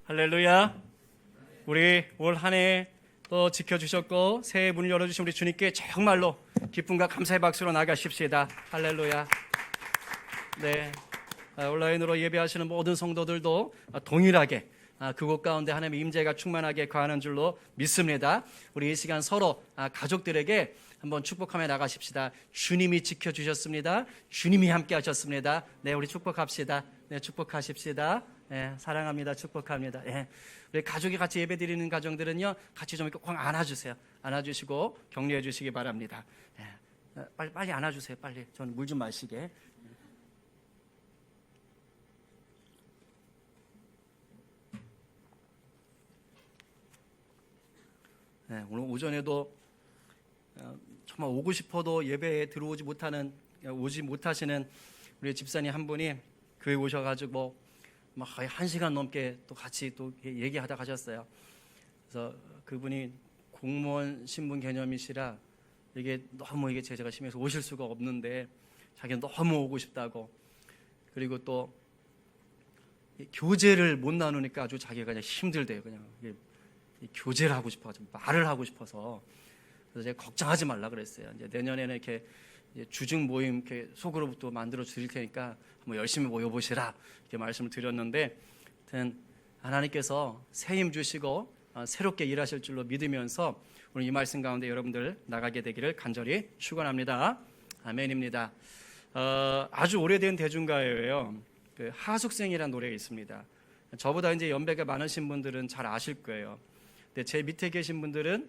할렐루야. 우리 올 한 해 또 지켜주셨고 새해 문을 열어주신 우리 주님께 정말로 기쁨과 감사의 박수로 나가십시다. 할렐루야. 네, 온라인으로 예배하시는 모든 성도들도 동일하게 그곳 가운데 하나님의 임재가 충만하게 거하는 줄로 믿습니다. 우리 이 시간 서로 가족들에게 한번 축복하며 나가십시다. 주님이 지켜주셨습니다. 주님이 함께 하셨습니다. 네, 우리 축복합시다. 네, 축복하십시다. 네, 사랑합니다. 축복합니다. 네, 우리 가족이 같이 예배 드리는 가정들은요, 같이 좀 꼭 안아주세요. 안아주시고 격려해 주시기 바랍니다. 네, 빨리 안아주세요. 빨리. 저는 물 좀 마시게. 네, 오늘 오전에도 정말 오고 싶어도 예배에 들어오지 못하시는 우리 집사님 한 분이 교회 오셔가지고 거의 1시간 넘게 또 같이 또 얘기하다 가셨어요. 그래서 그분이 공무원 신분 개념이시라 이게 너무 제재가 심해서 오실 수가 없는데 자기는 너무 오고 싶다고, 그리고 또 교제를 못 나누니까 아주 자기가 그냥 힘들대요. 그냥 교제를 하고 싶어가지고 말을 하고 싶어서. 그래서 제가 걱정하지 말라 그랬어요. 이제 내년에는 이렇게 주중 모임 이렇게 소그룹도 만들어 드릴 테니까 한번 열심히 모여보시라 이렇게 말씀을 드렸는데, 하여튼 하나님께서 새 힘 주시고 새롭게 일하실 줄로 믿으면서 오늘 이 말씀 가운데 여러분들 나가게 되기를 간절히 축원합니다. 아멘입니다. 아주 오래된 대중가요예요. 그 하숙생이라는 노래가 있습니다. 저보다 이제 연배가 많으신 분들은 잘 아실 거예요. 근데 제 밑에 계신 분들은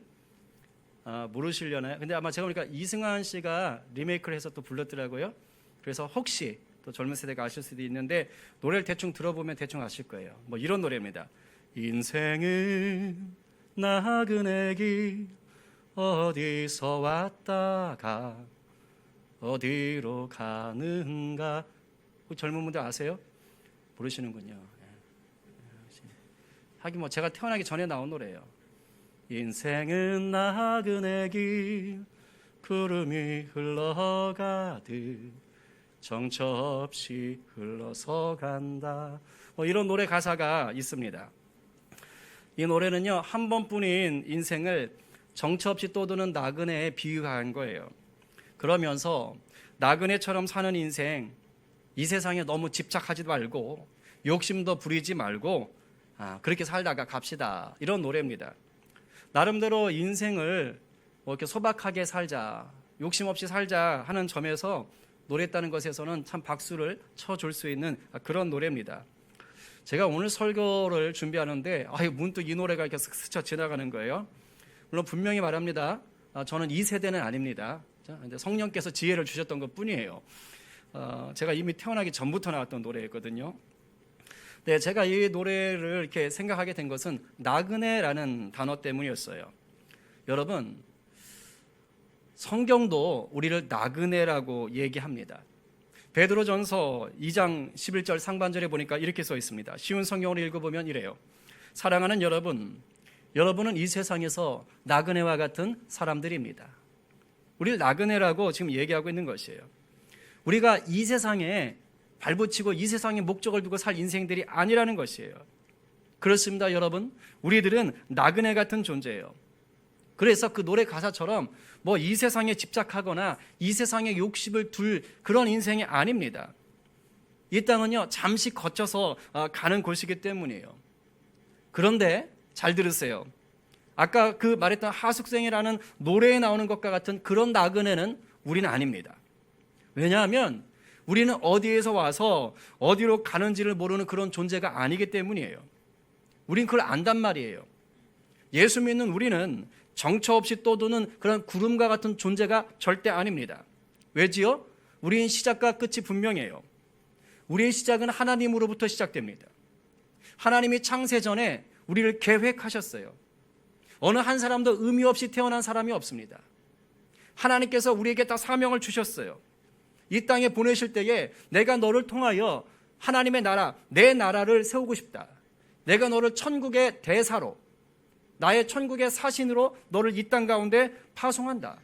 모르시려나요? 근데 아마 제가 보니까 이승환 씨가 리메이크를 해서 또 불렀더라고요. 그래서 혹시 또 젊은 세대가 아실 수도 있는데 노래를 대충 들어보면 대충 아실 거예요. 뭐 이런 노래입니다. 인생은 나그네 길 어디서 왔다가 어디로 가는가. 젊은 분들 아세요? 모르시는군요. 하긴 뭐 제가 태어나기 전에 나온 노래예요. 인생은 나그네 길 구름이 흘러가듯 정처 없이 흘러서 간다. 뭐 이런 노래 가사가 있습니다. 이 노래는요, 한 번뿐인 인생을 정처 없이 떠도는 나그네에 비유한 거예요. 그러면서 나그네처럼 사는 인생, 이 세상에 너무 집착하지 말고 욕심도 부리지 말고 그렇게 살다가 갑시다, 이런 노래입니다. 나름대로 인생을 뭐 이렇게 소박하게 살자, 욕심 없이 살자 하는 점에서 노래했다는 것에서는 참 박수를 쳐줄 수 있는 그런 노래입니다. 제가 오늘 설교를 준비하는데 문득 이 노래가 이렇게 스쳐 지나가는 거예요. 물론 분명히 말합니다. 저는 이 세대는 아닙니다. 성령께서 지혜를 주셨던 것 뿐이에요. 제가 이미 태어나기 전부터 나왔던 노래였거든요. 네, 제가 이 노래를 이렇게 생각하게 된 것은 나그네라는 단어 때문이었어요. 여러분, 성경도 우리를 나그네라고 얘기합니다. 베드로전서 2장 11절 상반절에 보니까 이렇게 써 있습니다. 쉬운 성경으로 읽어보면 이래요. 사랑하는 여러분, 여러분은 이 세상에서 나그네와 같은 사람들입니다. 우리를 나그네라고 지금 얘기하고 있는 것이에요. 우리가 이 세상에 발붙이고 이 세상에 목적을 두고 살 인생들이 아니라는 것이에요. 그렇습니다, 여러분. 우리들은 나그네 같은 존재예요. 그래서 그 노래 가사처럼 뭐 이 세상에 집착하거나 이 세상에 욕심을 둘 그런 인생이 아닙니다. 이 땅은요, 잠시 거쳐서 가는 곳이기 때문이에요. 그런데 잘 들으세요. 아까 그 말했던 하숙생이라는 노래에 나오는 것과 같은 그런 나그네는 우리는 아닙니다. 왜냐하면 우리는 어디에서 와서 어디로 가는지를 모르는 그런 존재가 아니기 때문이에요. 우린 그걸 안단 말이에요. 예수 믿는 우리는 정처 없이 떠도는 그런 구름과 같은 존재가 절대 아닙니다. 왜지요? 우리는 시작과 끝이 분명해요. 우리의 시작은 하나님으로부터 시작됩니다. 하나님이 창세 전에 우리를 계획하셨어요. 어느 한 사람도 의미 없이 태어난 사람이 없습니다. 하나님께서 우리에게 다 사명을 주셨어요. 이 땅에 보내실 때에 내가 너를 통하여 하나님의 나라, 내 나라를 세우고 싶다. 내가 너를 천국의 대사로, 나의 천국의 사신으로 너를 이 땅 가운데 파송한다.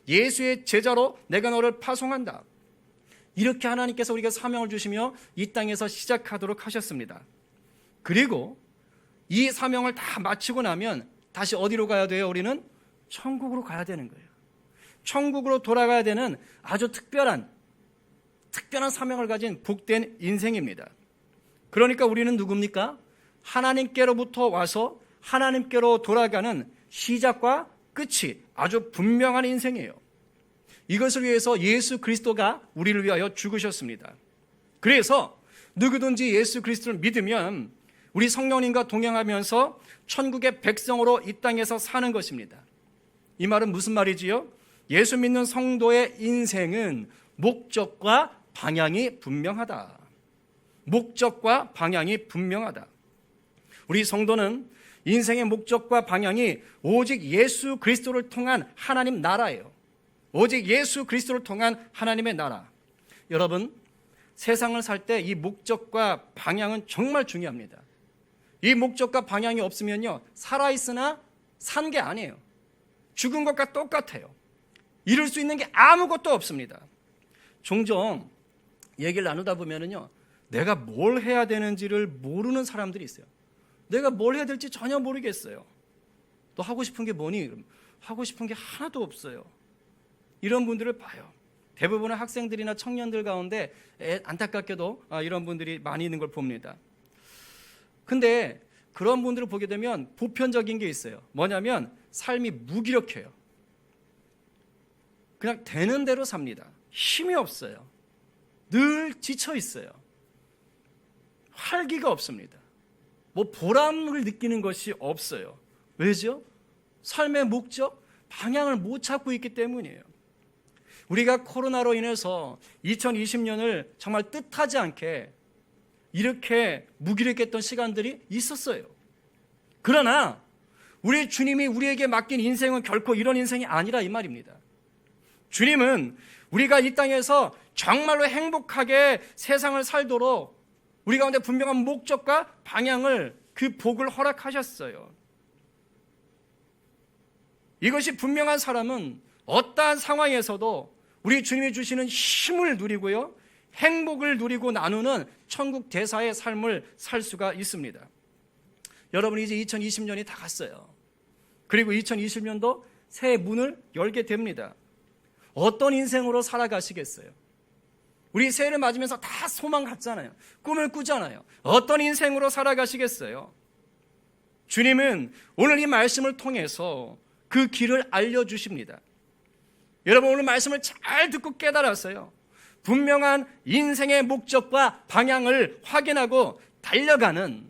예수의 제자로 내가 너를 파송한다. 이렇게 하나님께서 우리에게 사명을 주시며 이 땅에서 시작하도록 하셨습니다. 그리고 이 사명을 다 마치고 나면 다시 어디로 가야 돼요? 우리는 천국으로 가야 되는 거예요. 천국으로 돌아가야 되는 아주 특별한 사명을 가진 복된 인생입니다. 그러니까 우리는 누굽니까? 하나님께로부터 와서 하나님께로 돌아가는 시작과 끝이 아주 분명한 인생이에요. 이것을 위해서 예수 그리스도가 우리를 위하여 죽으셨습니다. 그래서 누구든지 예수 그리스도를 믿으면 우리 성령님과 동행하면서 천국의 백성으로 이 땅에서 사는 것입니다. 이 말은 무슨 말이지요? 예수 믿는 성도의 인생은 목적과 방향이 분명하다. 목적과 방향이 분명하다. 우리 성도는 인생의 목적과 방향이 오직 예수 그리스도를 통한 하나님 나라예요. 오직 예수 그리스도를 통한 하나님의 나라. 여러분, 세상을 살 때 이 목적과 방향은 정말 중요합니다. 이 목적과 방향이 없으면요, 살아있으나 산 게 아니에요. 죽은 것과 똑같아요. 이룰 수 있는 게 아무것도 없습니다. 종종 얘기를 나누다 보면은요, 내가 뭘 해야 되는지를 모르는 사람들이 있어요. 내가 뭘 해야 될지 전혀 모르겠어요. 또 하고 싶은 게 뭐니? 하고 싶은 게 하나도 없어요. 이런 분들을 봐요. 대부분의 학생들이나 청년들 가운데 안타깝게도 이런 분들이 많이 있는 걸 봅니다. 근데 그런 분들을 보게 되면 보편적인 게 있어요. 뭐냐면 삶이 무기력해요. 그냥 되는 대로 삽니다. 힘이 없어요. 늘 지쳐 있어요. 활기가 없습니다. 뭐 보람을 느끼는 것이 없어요. 왜죠? 삶의 목적, 방향을 못 찾고 있기 때문이에요. 우리가 코로나로 인해서 2020년을 정말 뜻하지 않게 이렇게 무기력했던 시간들이 있었어요. 그러나 우리 주님이 우리에게 맡긴 인생은 결코 이런 인생이 아니라 이 말입니다. 주님은 우리가 이 땅에서 정말로 행복하게 세상을 살도록 우리 가운데 분명한 목적과 방향을, 그 복을 허락하셨어요. 이것이 분명한 사람은 어떠한 상황에서도 우리 주님이 주시는 힘을 누리고요, 행복을 누리고 나누는 천국 대사의 삶을 살 수가 있습니다. 여러분, 이제 2020년이 다 갔어요. 그리고 2020년도 새 문을 열게 됩니다. 어떤 인생으로 살아가시겠어요? 우리 새해를 맞으면서 다 소망 갖잖아요. 꿈을 꾸잖아요. 어떤 인생으로 살아가시겠어요? 주님은 오늘 이 말씀을 통해서 그 길을 알려주십니다. 여러분, 오늘 말씀을 잘 듣고 깨달았어요. 분명한 인생의 목적과 방향을 확인하고 달려가는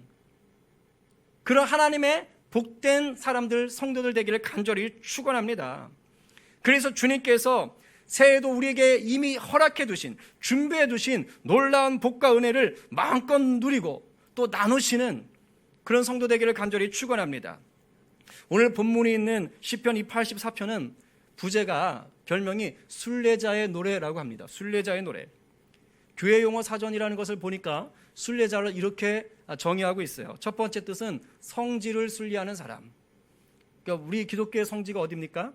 그런 하나님의 복된 사람들, 성도들 되기를 간절히 축원합니다. 그래서 주님께서 새해에도 우리에게 이미 허락해 두신, 준비해 두신 놀라운 복과 은혜를 마음껏 누리고 또 나누시는 그런 성도 되기를 간절히 축원합니다. 오늘 본문이 있는 시편 284편은 부제가 별명이 순례자의 노래라고 합니다. 순례자의 노래. 교회 용어 사전이라는 것을 보니까 순례자를 이렇게 정의하고 있어요. 첫 번째 뜻은 성지를 순리하는 사람. 그러니까 우리 기독교의 성지가 어디입니까?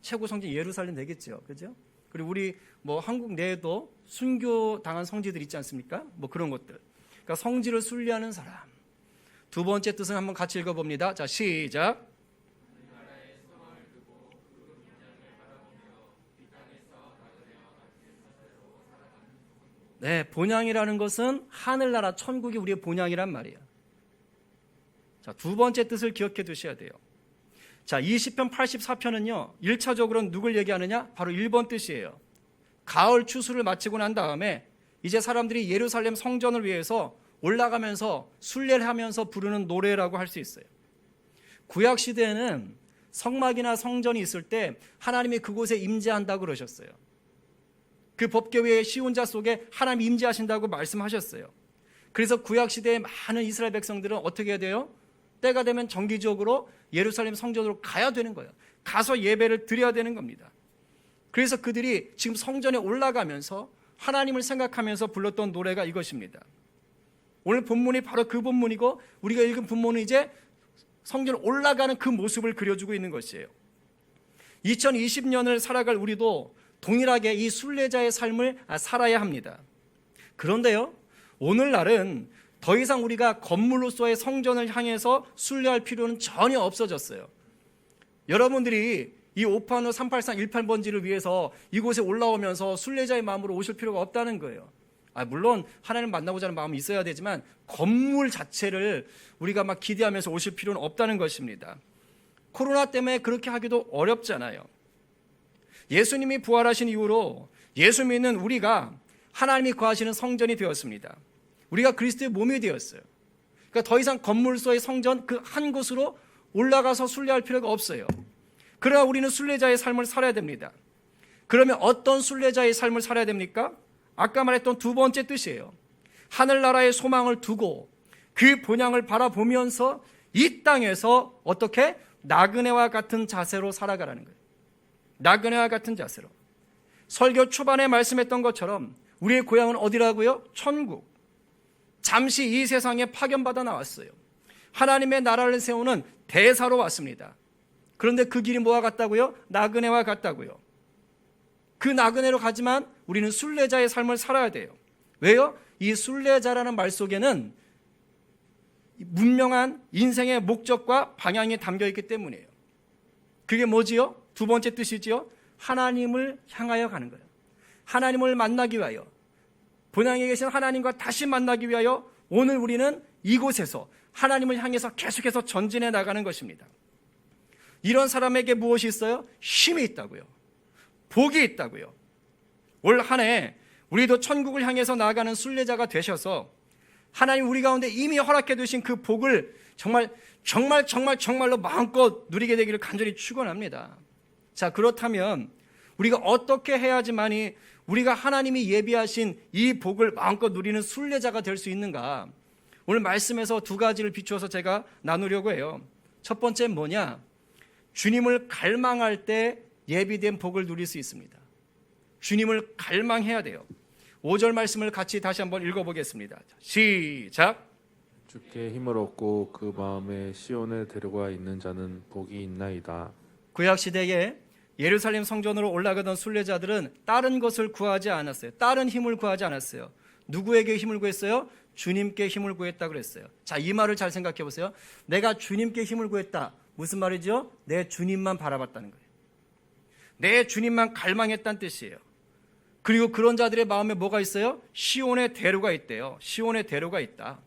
최고 성지 예루살렘 되겠죠. 그죠? 그리고 우리 뭐 한국 내에도 순교 당한 성지들 있지 않습니까? 뭐 그런 것들. 그러니까 성지를 순리하는 사람. 두 번째 뜻은 한번 같이 읽어봅니다. 자, 시작. 네, 본향이라는 것은 하늘나라 천국이 우리의 본향이란 말이에요. 자, 두 번째 뜻을 기억해 두셔야 돼요. 자, 이 시편 84편은요, 1차적으로는 누굴 얘기하느냐? 바로 1번 뜻이에요. 가을 추수를 마치고 난 다음에 이제 사람들이 예루살렘 성전을 위해서 올라가면서 순례를 하면서 부르는 노래라고 할 수 있어요. 구약 시대에는 성막이나 성전이 있을 때 하나님이 그곳에 임재한다고 그러셨어요. 그 법궤의 시온자 속에 하나님이 임재하신다고 말씀하셨어요. 그래서 구약 시대의 많은 이스라엘 백성들은 어떻게 해야 돼요? 때가 되면 정기적으로 예루살렘 성전으로 가야 되는 거예요. 가서 예배를 드려야 되는 겁니다. 그래서 그들이 지금 성전에 올라가면서 하나님을 생각하면서 불렀던 노래가 이것입니다. 오늘 본문이 바로 그 본문이고 우리가 읽은 본문은 이제 성전에 올라가는 그 모습을 그려주고 있는 것이에요. 2020년을 살아갈 우리도 동일하게 이 순례자의 삶을 살아야 합니다. 그런데요, 오늘날은 더 이상 우리가 건물로서의 성전을 향해서 순례할 필요는 전혀 없어졌어요. 여러분들이 이 585 383 18번지를 위해서 이곳에 올라오면서 순례자의 마음으로 오실 필요가 없다는 거예요. 물론 하나님을 만나고자 하는 마음이 있어야 되지만 건물 자체를 우리가 막 기대하면서 오실 필요는 없다는 것입니다. 코로나 때문에 그렇게 하기도 어렵잖아요. 예수님이 부활하신 이후로 예수 믿는 우리가 하나님이 거하시는 성전이 되었습니다. 우리가 그리스도의 몸이 되었어요. 그러니까 더 이상 건물소의 성전 그 한 곳으로 올라가서 순례할 필요가 없어요. 그러나 우리는 순례자의 삶을 살아야 됩니다. 그러면 어떤 순례자의 삶을 살아야 됩니까? 아까 말했던 두 번째 뜻이에요. 하늘나라의 소망을 두고 그 본향을 바라보면서 이 땅에서 어떻게 나그네와 같은 자세로 살아가라는 거예요. 나그네와 같은 자세로. 설교 초반에 말씀했던 것처럼 우리의 고향은 어디라고요? 천국. 잠시 이 세상에 파견받아 나왔어요. 하나님의 나라를 세우는 대사로 왔습니다. 그런데 그 길이 뭐와 같다고요? 나그네와 같다고요. 그 나그네로 가지만 우리는 순례자의 삶을 살아야 돼요. 왜요? 이 순례자라는 말 속에는 분명한 인생의 목적과 방향이 담겨 있기 때문이에요. 그게 뭐지요? 두 번째 뜻이지요. 하나님을 향하여 가는 거예요. 하나님을 만나기 위하여, 본향에 계신 하나님과 다시 만나기 위하여 오늘 우리는 이곳에서 하나님을 향해서 계속해서 전진해 나가는 것입니다. 이런 사람에게 무엇이 있어요? 힘이 있다고요. 복이 있다고요. 올 한 해 우리도 천국을 향해서 나아가는 순례자가 되셔서 하나님 우리 가운데 이미 허락해 두신 그 복을 정말로 마음껏 누리게 되기를 간절히 축원합니다. 자, 그렇다면 우리가 어떻게 해야지만이 우리가 하나님이 예비하신 이 복을 마음껏 누리는 순례자가 될 수 있는가? 오늘 말씀에서 두 가지를 비추어서 제가 나누려고 해요. 첫 번째는 뭐냐? 주님을 갈망할 때 예비된 복을 누릴 수 있습니다. 주님을 갈망해야 돼요. 5절 말씀을 같이 다시 한번 읽어보겠습니다. 시작. 주께 힘을 얻고 그 마음에 시온에 데려가 있는 자는 복이 있나이다. 구약 시대에 예루살렘 성전으로 올라가던 순례자들은 다른 것을 구하지 않았어요. 다른 힘을 구하지 않았어요. 누구에게 힘을 구했어요? 주님께 힘을 구했다 그랬어요. 자, 이 말을 잘 생각해 보세요. 내가 주님께 힘을 구했다. 무슨 말이죠? 내 주님만 바라봤다는 거예요. 내 주님만 갈망했다는 뜻이에요. 그리고 그런 자들의 마음에 뭐가 있어요? 시온의 대로가 있대요. 시온의 대로가 있다.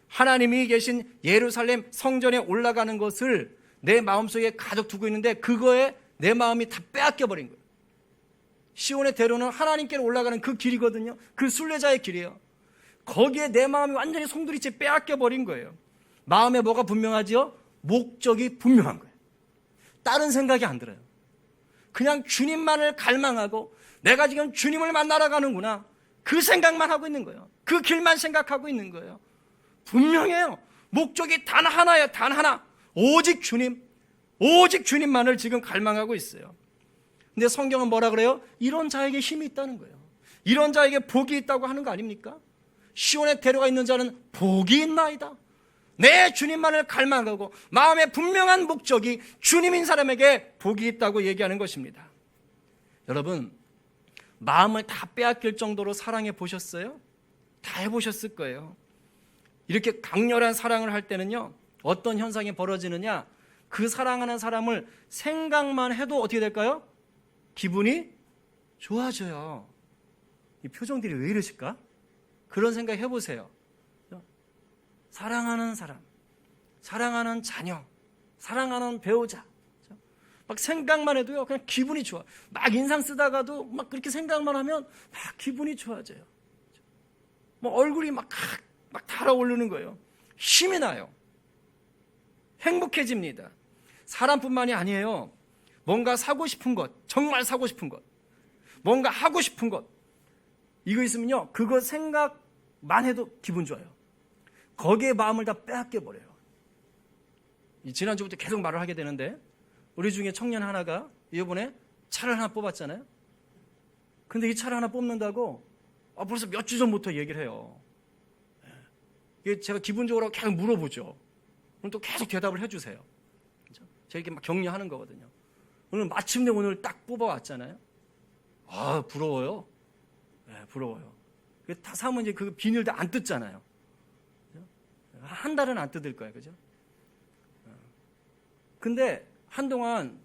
하나님이 계신 예루살렘 성전에 올라가는 것을 내 마음속에 가득 두고 있는데 그거에 내 마음이 다 빼앗겨 버린 거예요. 시온의 대로는 하나님께로 올라가는 그 길이거든요. 그 순례자의 길이에요. 거기에 내 마음이 완전히 송두리째 빼앗겨 버린 거예요. 마음에 뭐가 분명하지요? 목적이 분명한 거예요. 다른 생각이 안 들어요. 그냥 주님만을 갈망하고 내가 지금 주님을 만나러 가는구나. 그 생각만 하고 있는 거예요. 그 길만 생각하고 있는 거예요. 분명해요. 목적이 단 하나예요. 단 하나. 오직 주님. 오직 주님만을 지금 갈망하고 있어요. 근데 성경은 뭐라 그래요? 이런 자에게 힘이 있다는 거예요. 이런 자에게 복이 있다고 하는 거 아닙니까? 시온에 데려가 있는 자는 복이 있나이다. 내 주님만을 갈망하고 마음의 분명한 목적이 주님인 사람에게 복이 있다고 얘기하는 것입니다. 여러분, 마음을 다 빼앗길 정도로 사랑해 보셨어요? 다 해보셨을 거예요. 이렇게 강렬한 사랑을 할 때는요, 어떤 현상이 벌어지느냐? 그 사랑하는 사람을 생각만 해도 어떻게 될까요? 기분이 좋아져요. 이 표정들이 왜 이러실까? 그런 생각 해보세요. 사랑하는 사람, 사랑하는 자녀, 사랑하는 배우자, 막 생각만 해도요 그냥 기분이 좋아. 막 인상 쓰다가도 막 그렇게 생각만 하면 막 기분이 좋아져요. 뭐 얼굴이 막 달아오르는 거예요. 힘이 나요. 행복해집니다. 사람뿐만이 아니에요. 뭔가 사고 싶은 것, 정말 사고 싶은 것, 뭔가 하고 싶은 것, 이거 있으면요 그거 생각만 해도 기분 좋아요. 거기에 마음을 다 빼앗겨 버려요. 지난주부터 계속 말을 하게 되는데 우리 중에 청년 하나가 이번에 차를 하나 뽑았잖아요. 근데 이 차를 하나 뽑는다고 벌써 몇 주 전부터 얘기를 해요. 제가 기본적으로 계속 물어보죠. 그럼 또 계속 대답을 해주세요. 제가 이렇게 막 격려하는 거거든요. 오늘 마침내 오늘 딱 뽑아왔잖아요. 부러워요. 네, 부러워요. 다 사면 이제 그 비닐도 안 뜯잖아요. 한 달은 안 뜯을 거야, 그죠? 근데 한동안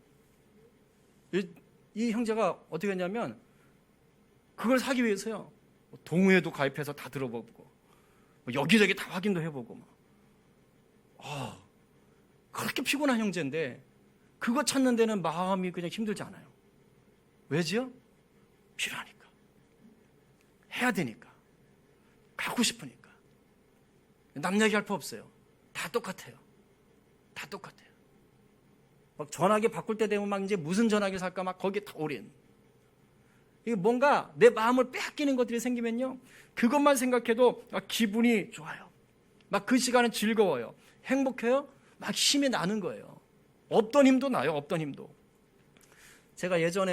이 형제가 어떻게 했냐면 그걸 사기 위해서요, 동호회도 가입해서 다 들어보고 여기저기 다 확인도 해보고 그렇게 피곤한 형제인데 그거 찾는 데는 마음이 그냥 힘들지 않아요. 왜지요? 필요하니까, 해야 되니까, 가고 싶으니까. 남 얘기할 거 없어요. 다 똑같아요. 다 똑같아요. 막 전화기 바꿀 때 되면 막 이제 무슨 전화기 살까 막 거기에 다 올인. 이게 뭔가 내 마음을 빼앗기는 것들이 생기면요, 그것만 생각해도 막 기분이 좋아요. 막 그 시간은 즐거워요. 행복해요. 막 힘이 나는 거예요. 없던 힘도 나요. 없던 힘도. 제가 예전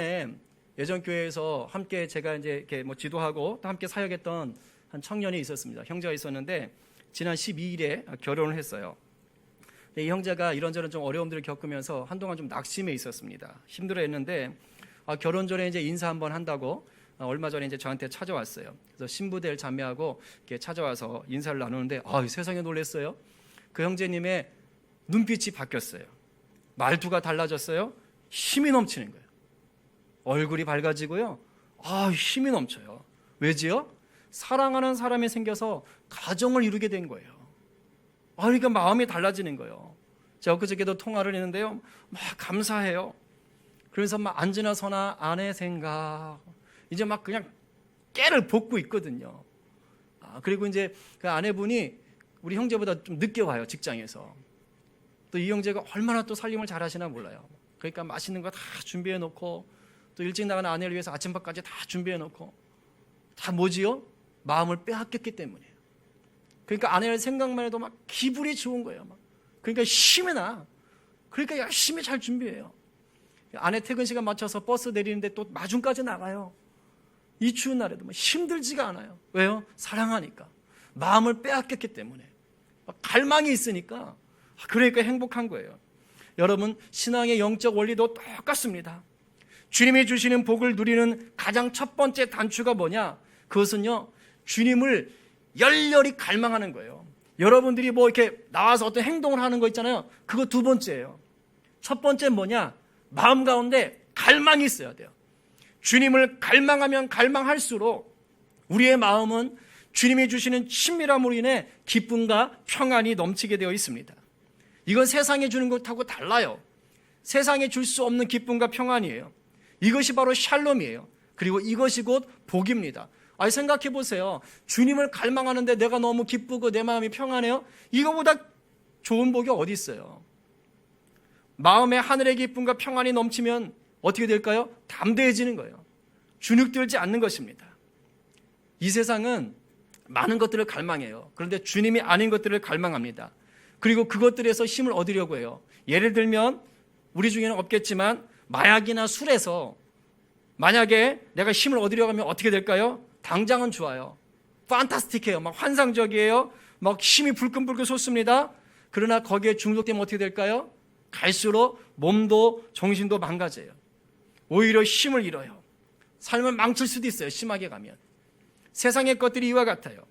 교회에서 함께 제가 이제 이렇게 뭐 지도하고 또 함께 사역했던 한 청년이 있었습니다. 형제가 있었는데 지난 12일에 결혼을 했어요. 이 형제가 이런저런 좀 어려움들을 겪으면서 한동안 좀 낙심해 있었습니다. 힘들어했는데 결혼 전에 이제 인사 한번 한다고 얼마 전에 이제 저한테 찾아왔어요. 그래서 신부될 자매하고 이렇게 찾아와서 인사를 나누는데 세상에 놀랐어요. 그 형제님의 눈빛이 바뀌었어요. 말투가 달라졌어요. 힘이 넘치는 거예요. 얼굴이 밝아지고요. 힘이 넘쳐요. 왜지요? 사랑하는 사람이 생겨서 가정을 이루게 된 거예요. 그러니까 마음이 달라지는 거예요. 제가 엊그저께도 통화를 했는데요, 막 감사해요. 그래서 막 앉으나 서나 아내 생각, 이제 막 그냥 깨를 볶고 있거든요. 그리고 이제 그 아내분이 우리 형제보다 좀 늦게 와요, 직장에서. 또 이 형제가 얼마나 또 살림을 잘하시나 몰라요. 그러니까 맛있는 거 다 준비해 놓고, 또 일찍 나가는 아내를 위해서 아침밥까지 다 준비해 놓고, 다 뭐지요? 마음을 빼앗겼기 때문이에요. 그러니까 아내의 생각만 해도 막 기분이 좋은 거예요. 그러니까 힘이 나. 그러니까 열심히 잘 준비해요. 아내 퇴근 시간 맞춰서 버스 내리는데 또 마중까지 나가요. 이 추운 날에도 힘들지가 않아요. 왜요? 사랑하니까. 마음을 빼앗겼기 때문에. 갈망이 있으니까. 그러니까 행복한 거예요. 여러분, 신앙의 영적 원리도 똑같습니다. 주님이 주시는 복을 누리는 가장 첫 번째 단추가 뭐냐? 그것은요, 주님을 열렬히 갈망하는 거예요. 여러분들이 뭐 이렇게 나와서 어떤 행동을 하는 거 있잖아요. 그거 두 번째예요. 첫 번째는 뭐냐? 마음 가운데 갈망이 있어야 돼요. 주님을 갈망하면 갈망할수록 우리의 마음은 주님이 주시는 친밀함으로 인해 기쁨과 평안이 넘치게 되어 있습니다. 이건 세상에 주는 것하고 달라요. 세상에 줄 수 없는 기쁨과 평안이에요. 이것이 바로 샬롬이에요. 그리고 이것이 곧 복입니다. 생각해 보세요. 주님을 갈망하는데 내가 너무 기쁘고 내 마음이 평안해요? 이거보다 좋은 복이 어디 있어요? 마음에 하늘의 기쁨과 평안이 넘치면 어떻게 될까요? 담대해지는 거예요. 주눅들지 않는 것입니다. 이 세상은 많은 것들을 갈망해요. 그런데 주님이 아닌 것들을 갈망합니다. 그리고 그것들에서 힘을 얻으려고 해요. 예를 들면 우리 중에는 없겠지만 마약이나 술에서 만약에 내가 힘을 얻으려고 하면 어떻게 될까요? 당장은 좋아요. 판타스틱해요. 막 환상적이에요. 막 힘이 불끈불끈 솟습니다. 그러나 거기에 중독되면 어떻게 될까요? 갈수록 몸도 정신도 망가져요. 오히려 힘을 잃어요. 삶을 망칠 수도 있어요. 심하게 가면. 세상의 것들이 이와 같아요.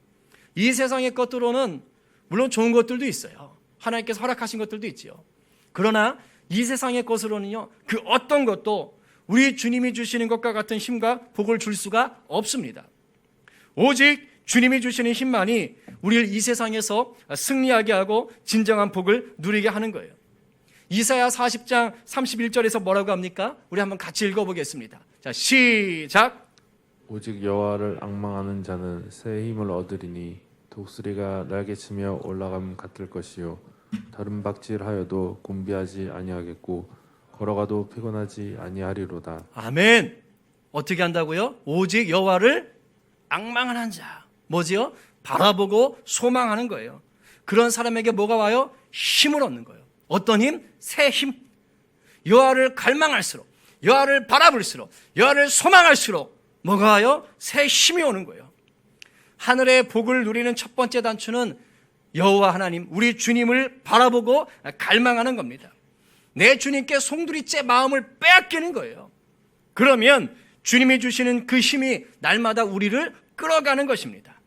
이 세상의 것들로는 물론 좋은 것들도 있어요. 하나님께서 허락하신 것들도 있지요. 그러나 이 세상의 것으로는요, 그 어떤 것도 우리 주님이 주시는 것과 같은 힘과 복을 줄 수가 없습니다. 오직 주님이 주시는 힘만이 우리를 이 세상에서 승리하게 하고 진정한 복을 누리게 하는 거예요. 이사야 40장 31절에서 뭐라고 합니까? 우리 한번 같이 읽어보겠습니다. 자, 시작. 오직 여호와를 앙망하는 자는 새 힘을 얻으리니 독수리가 날개치며 올라감 같을 것이요 다른 박질하여도 곤비하지 아니하겠고 걸어가도 피곤하지 아니하리로다. 아멘. 어떻게 한다고요? 오직 여호와를 앙망하는 자. 뭐지요? 바라보고 소망하는 거예요. 그런 사람에게 뭐가 와요? 힘을 얻는 거예요. 어떤 힘? 새 힘. 여호와를 갈망할수록, 여호와를 바라볼수록, 여호와를 소망할수록 뭐가 와요? 새 힘이 오는 거예요. 하늘의 복을 누리는 첫 번째 단추는 여호와 하나님, 우리 주님을 바라보고 갈망하는 겁니다. 내 주님께 송두리째 마음을 빼앗기는 거예요. 그러면 주님이 주시는 그 힘이 날마다 우리를 끌어가는 것입니다.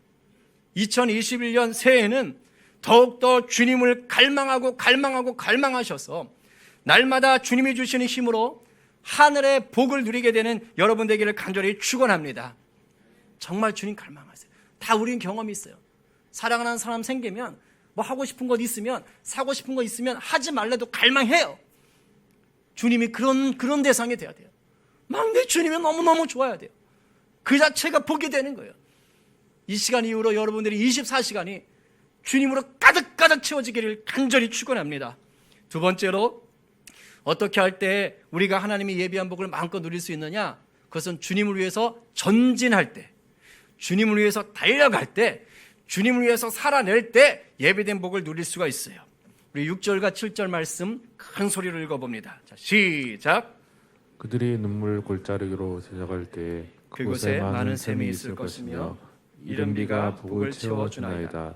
2021년 새해에는 더욱더 주님을 갈망하셔서 날마다 주님이 주시는 힘으로 하늘의 복을 누리게 되는 여러분 되기를 간절히 축원합니다. 정말 주님 갈망하세요. 다 우리는 경험이 있어요. 사랑하는 사람 생기면 뭐 하고 싶은 것 있으면, 사고 싶은 것 있으면 하지 말래도 갈망해요. 주님이 그런 대상이 돼야 돼요. 막 내 주님이 너무너무 좋아야 돼요. 그 자체가 복이 되는 거예요. 이 시간 이후로 여러분들이 24시간이 주님으로 가득가득 채워지기를 간절히 축원합니다. 두 번째로, 어떻게 할 때 우리가 하나님이 예비한 복을 마음껏 누릴 수 있느냐? 그것은 주님을 위해서 전진할 때, 주님을 위해서 달려갈 때, 주님을 위해서 살아낼 때 예비된 복을 누릴 수가 있어요. 우리 6절과 7절 말씀 큰 소리로 읽어봅니다. 자, 시작. 그들이 눈물 골짜기로 지나갈 때에 그곳에 많은 샘이 있을 것이며 이른 비가 복을 채워주나이다.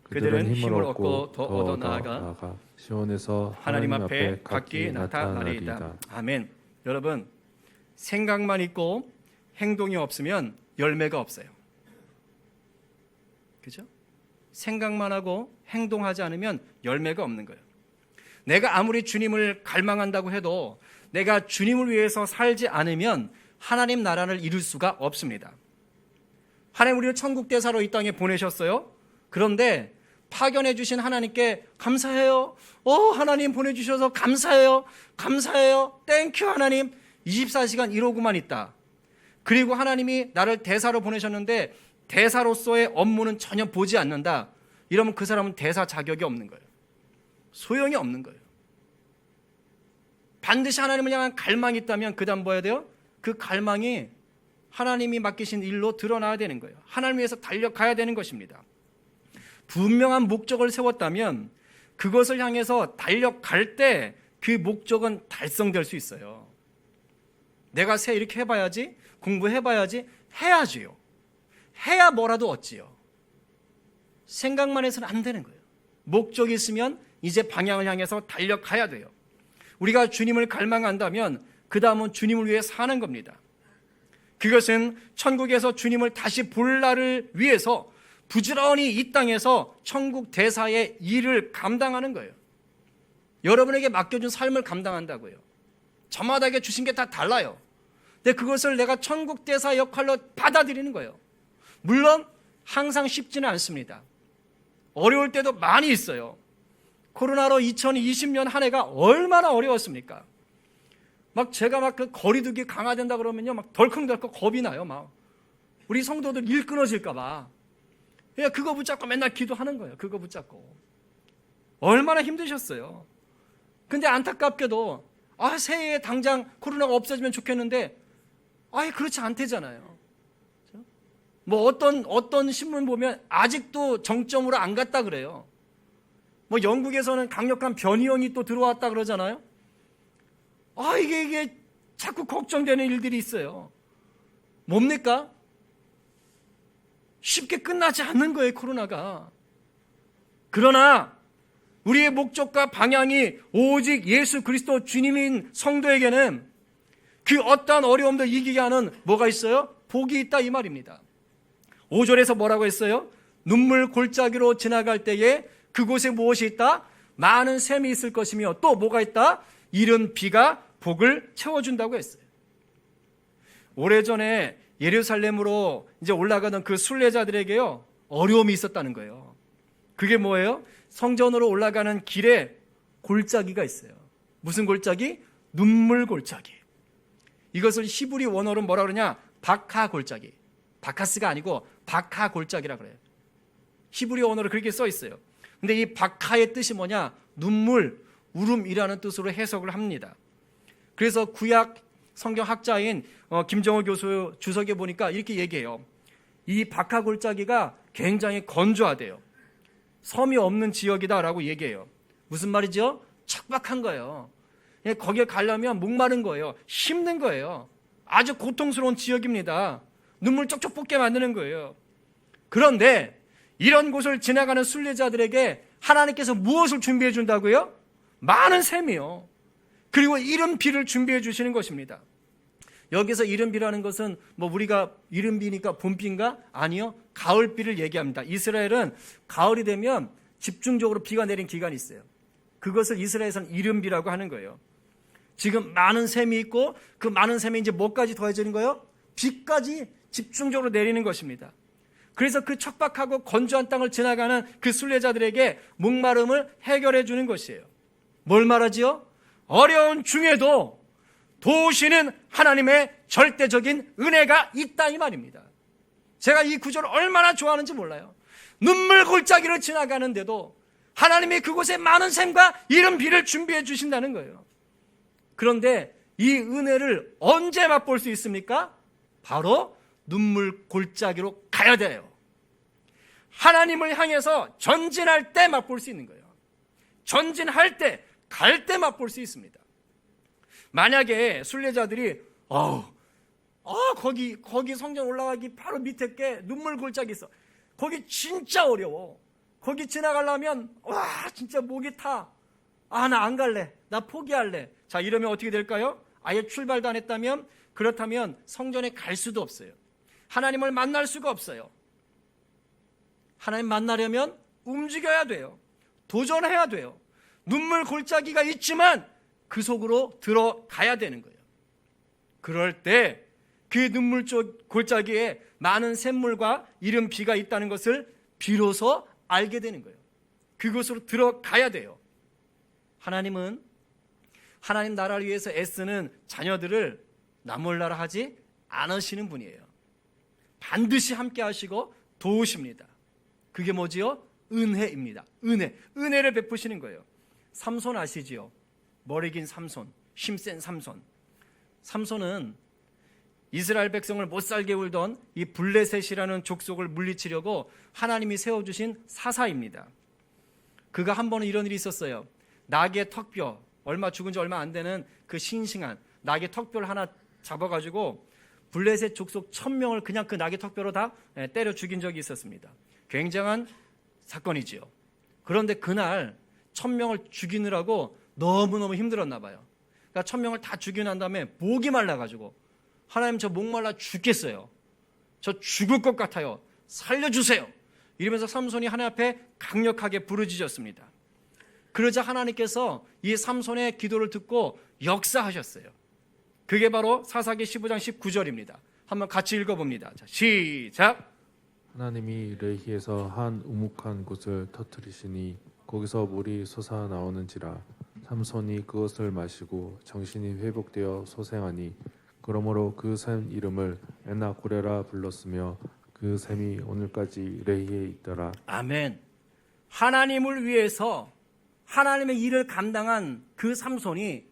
그들은 힘을 얻고 더 얻어 나아가 시온에서 하나님 앞에 각기 나타나리이다. 아멘. 여러분, 생각만 있고 행동이 없으면 열매가 없어요. 그죠? 생각만 하고 행동하지 않으면 열매가 없는 거예요. 내가 아무리 주님을 갈망한다고 해도 내가 주님을 위해서 살지 않으면 하나님 나라를 이룰 수가 없습니다. 하나님 우리를 천국 대사로 이 땅에 보내셨어요. 그런데 파견해 주신 하나님께 감사해요. 하나님 보내주셔서 감사해요. 감사해요. 땡큐 하나님. 24시간 이러고만 있다. 그리고 하나님이 나를 대사로 보내셨는데 대사로서의 업무는 전혀 보지 않는다. 이러면 그 사람은 대사 자격이 없는 거예요. 소용이 없는 거예요. 반드시 하나님을 향한 갈망이 있다면 그 다음 뭐 해야 돼요? 그 갈망이 하나님이 맡기신 일로 드러나야 되는 거예요. 하나님 위해서 달려가야 되는 것입니다. 분명한 목적을 세웠다면 그것을 향해서 달려갈 때 그 목적은 달성될 수 있어요. 내가 새 이렇게 해봐야지, 공부해봐야지, 해야지요. 해야 뭐라도 얻지요. 생각만 해서는 안 되는 거예요. 목적이 있으면 이제 방향을 향해서 달려가야 돼요. 우리가 주님을 갈망한다면 그 다음은 주님을 위해 사는 겁니다. 그것은 천국에서 주님을 다시 볼 날을 위해서 부지런히 이 땅에서 천국 대사의 일을 감당하는 거예요. 여러분에게 맡겨준 삶을 감당한다고요. 저마다에게 주신 게 다 달라요. 근데 그것을 내가 천국 대사 역할로 받아들이는 거예요. 물론 항상 쉽지는 않습니다. 어려울 때도 많이 있어요. 코로나로 2020년 한 해가 얼마나 어려웠습니까? 막 제가 막 그 거리두기 강화된다 그러면요, 막 덜컹덜컹 겁이 나요. 막 우리 성도들 일 끊어질까봐. 그냥 그거 붙잡고 맨날 기도하는 거예요. 그거 붙잡고. 얼마나 힘드셨어요. 근데 안타깝게도 새해에 당장 코로나가 없어지면 좋겠는데 그렇지 않대잖아요. 뭐 어떤 신문 보면 아직도 정점으로 안 갔다 그래요. 뭐 영국에서는 강력한 변이형이 또 들어왔다 그러잖아요. 이게 자꾸 걱정되는 일들이 있어요. 뭡니까? 쉽게 끝나지 않는 거예요, 코로나가. 그러나 우리의 목적과 방향이 오직 예수 그리스도 주님인 성도에게는 그 어떠한 어려움도 이기게 하는 뭐가 있어요? 복이 있다 이 말입니다. 5절에서 뭐라고 했어요? 눈물 골짜기로 지나갈 때에 그곳에 무엇이 있다? 많은 샘이 있을 것이며 또 뭐가 있다? 이른 비가 복을 채워준다고 했어요. 오래전에 예루살렘으로 이제 올라가던 그 순례자들에게요, 어려움이 있었다는 거예요. 그게 뭐예요? 성전으로 올라가는 길에 골짜기가 있어요. 무슨 골짜기? 눈물 골짜기. 이것을 히브리 원어로 뭐라 그러냐? 바카 골짜기. 바카스가 아니고 바카 골짜기라 그래요. 히브리 원어로 그렇게 써 있어요. 근데 이 바카의 뜻이 뭐냐? 눈물, 울음이라는 뜻으로 해석을 합니다. 그래서 구약 성경학자인 김정호 교수 주석에 보니까 이렇게 얘기해요. 이 바카 골짜기가 굉장히 건조하대요. 섬이 없는 지역이다라고 얘기해요. 무슨 말이죠? 척박한 거예요. 거기에 가려면 목마른 거예요. 힘든 거예요. 아주 고통스러운 지역입니다. 눈물 쪽쪽 볶게 만드는 거예요. 그런데 이런 곳을 지나가는 순례자들에게 하나님께서 무엇을 준비해 준다고요? 많은 샘이요. 그리고 이른 비를 준비해 주시는 것입니다. 여기서 이른 비라는 것은 뭐 우리가 이른 비니까 봄비인가? 아니요. 가을비를 얘기합니다. 이스라엘은 가을이 되면 집중적으로 비가 내린 기간이 있어요. 그것을 이스라엘에서는 이른비라고 하는 거예요. 지금 많은 샘이 있고 그 많은 샘에 이제 뭐까지 더해지는 거예요? 비까지 집중적으로 내리는 것입니다. 그래서 그 척박하고 건조한 땅을 지나가는 그 순례자들에게 목마름을 해결해 주는 것이에요. 뭘 말하지요? 어려운 중에도 도우시는 하나님의 절대적인 은혜가 있다 이 말입니다. 제가 이 구절을 얼마나 좋아하는지 몰라요. 눈물 골짜기를 지나가는데도 하나님이 그곳에 많은 샘과 이른 비를 준비해 주신다는 거예요. 그런데 이 은혜를 언제 맛볼 수 있습니까? 바로 눈물 골짜기로 가야 돼요. 하나님을 향해서 전진할 때 맛볼 수 있는 거예요. 전진할 때, 갈 때 맛볼 수 있습니다. 만약에 순례자들이 거기 성전 올라가기 바로 밑에 게 눈물 골짜기 있어. 거기 진짜 어려워. 거기 지나가려면 진짜 목이 타. 나 안 갈래. 나 포기할래. 자, 이러면 어떻게 될까요? 아예 출발도 안 했다면, 그렇다면 성전에 갈 수도 없어요. 하나님을 만날 수가 없어요. 하나님 만나려면 움직여야 돼요. 도전해야 돼요. 눈물 골짜기가 있지만 그 속으로 들어가야 되는 거예요. 그럴 때 그 눈물 골짜기에 많은 샘물과 이른 비가 있다는 것을 비로소 알게 되는 거예요. 그곳으로 들어가야 돼요. 하나님은 하나님 나라를 위해서 애쓰는 자녀들을 나몰라라 하지 않으시는 분이에요. 반드시 함께 하시고 도우십니다. 그게 뭐지요? 은혜입니다. 은혜를 베푸시는 거예요. 삼손 아시지요? 머리 긴 삼손, 힘센 삼손. 삼손은 이스라엘 백성을 못 살게 울던 이 블레셋이라는 족속을 물리치려고 하나님이 세워주신 사사입니다. 그가 한 번은 이런 일이 있었어요. 낙의 턱뼈, 죽은 지 얼마 안 되는 그 싱싱한 낙의 턱뼈를 하나 잡아가지고 블레셋 족속 1000명을 그냥 그 낙의 턱뼈로 다 때려 죽인 적이 있었습니다. 굉장한 사건이지요. 그런데 그날 1000명을 죽이느라고 너무너무 힘들었나 봐요. 그러니까 1000명을 다 죽이고 난 다음에 목이 말라가지고 하나님 저 목말라 죽겠어요. 저 죽을 것 같아요. 살려주세요. 이러면서 삼손이 하나님 앞에 강력하게 부르짖었습니다. 그러자 하나님께서 이 삼손의 기도를 듣고 역사하셨어요. 그게 바로 사사기 15장 19절입니다. 한번 같이 읽어봅니다. 자, 시작. 하나님이 레히에서 한 우묵한 곳을 터뜨리시니 거기서 물이 솟아나오는지라 삼손이 그것을 마시고 정신이 회복되어 소생하니 그러므로 그 샘 이름을 에나고레라 불렀으며 그 샘이 오늘까지 레히에 있더라. 아멘. 하나님을 위해서 하나님의 일을 감당한 그 삼손이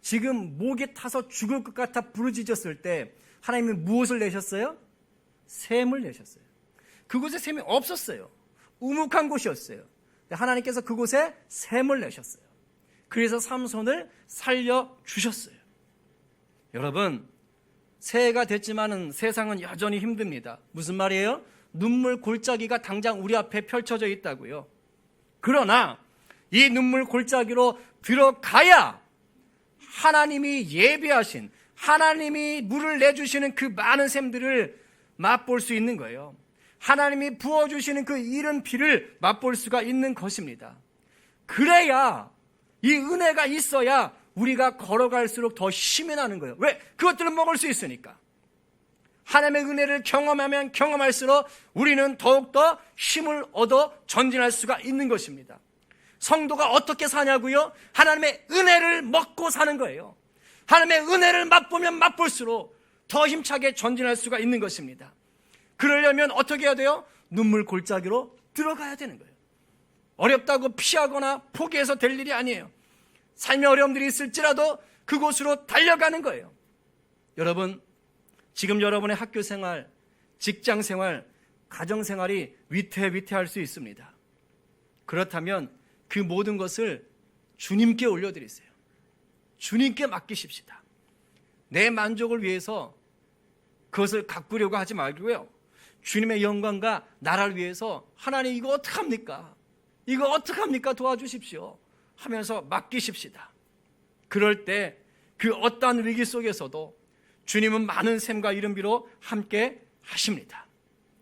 지금 목에 타서 죽을 것 같아 부르짖었을 때 하나님이 무엇을 내셨어요? 샘을 내셨어요. 그곳에 샘이 없었어요. 우묵한 곳이었어요. 하나님께서 그곳에 샘을 내셨어요. 그래서 삼손을 살려주셨어요. 여러분, 새해가 됐지만은 세상은 여전히 힘듭니다. 무슨 말이에요? 눈물 골짜기가 당장 우리 앞에 펼쳐져 있다고요. 그러나 이 눈물 골짜기로 들어가야 하나님이 예비하신, 하나님이 물을 내주시는 그 많은 샘들을 맛볼 수 있는 거예요. 하나님이 부어주시는 그 이른 비를 맛볼 수가 있는 것입니다. 그래야, 이 은혜가 있어야 우리가 걸어갈수록 더 힘이 나는 거예요. 왜? 그것들을 먹을 수 있으니까. 하나님의 은혜를 경험하면 경험할수록 우리는 더욱더 힘을 얻어 전진할 수가 있는 것입니다. 성도가 어떻게 사냐고요? 하나님의 은혜를 먹고 사는 거예요. 하나님의 은혜를 맛보면 맛볼수록 더 힘차게 전진할 수가 있는 것입니다. 그러려면 어떻게 해야 돼요? 눈물 골짜기로 들어가야 되는 거예요. 어렵다고 피하거나 포기해서 될 일이 아니에요. 삶의 어려움들이 있을지라도 그곳으로 달려가는 거예요. 여러분, 지금 여러분의 학교 생활, 직장 생활, 가정 생활이 위태위태할 수 있습니다. 그렇다면 그 모든 것을 주님께 올려드리세요. 주님께 맡기십시다. 내 만족을 위해서 그것을 가꾸려고 하지 말고요. 주님의 영광과 나라를 위해서 하나님 이거 어떡합니까? 이거 어떡합니까? 도와주십시오. 하면서 맡기십시다. 그럴 때 그 어떠한 위기 속에서도 주님은 많은 샘과 이른비로 함께 하십니다.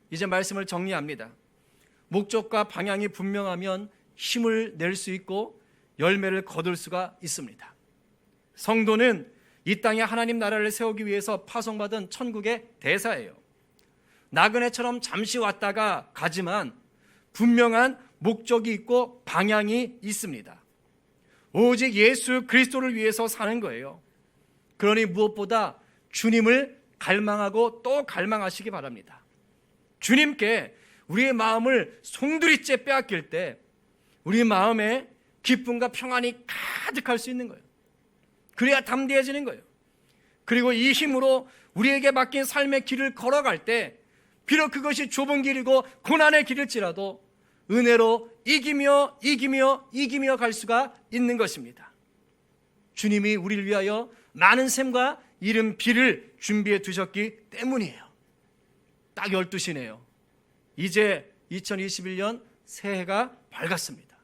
이제 말씀을 정리합니다. 목적과 방향이 분명하면 힘을 낼 수 있고 열매를 거둘 수가 있습니다. 성도는 이 땅에 하나님 나라를 세우기 위해서 파송받은 천국의 대사예요. 나그네처럼 잠시 왔다가 가지만 분명한 목적이 있고 방향이 있습니다. 오직 예수 그리스도를 위해서 사는 거예요. 그러니 무엇보다 주님을 갈망하고 또 갈망하시기 바랍니다. 주님께 우리의 마음을 송두리째 빼앗길 때 우리 마음에 기쁨과 평안이 가득할 수 있는 거예요. 그래야 담대해지는 거예요. 그리고 이 힘으로 우리에게 맡긴 삶의 길을 걸어갈 때 비록 그것이 좁은 길이고 고난의 길일지라도 은혜로 이기며 갈 수가 있는 것입니다. 주님이 우리를 위하여 많은 샘과 이른 비를 준비해 두셨기 때문이에요. 딱 12시네요. 이제 2021년 새해가 밝았습니다.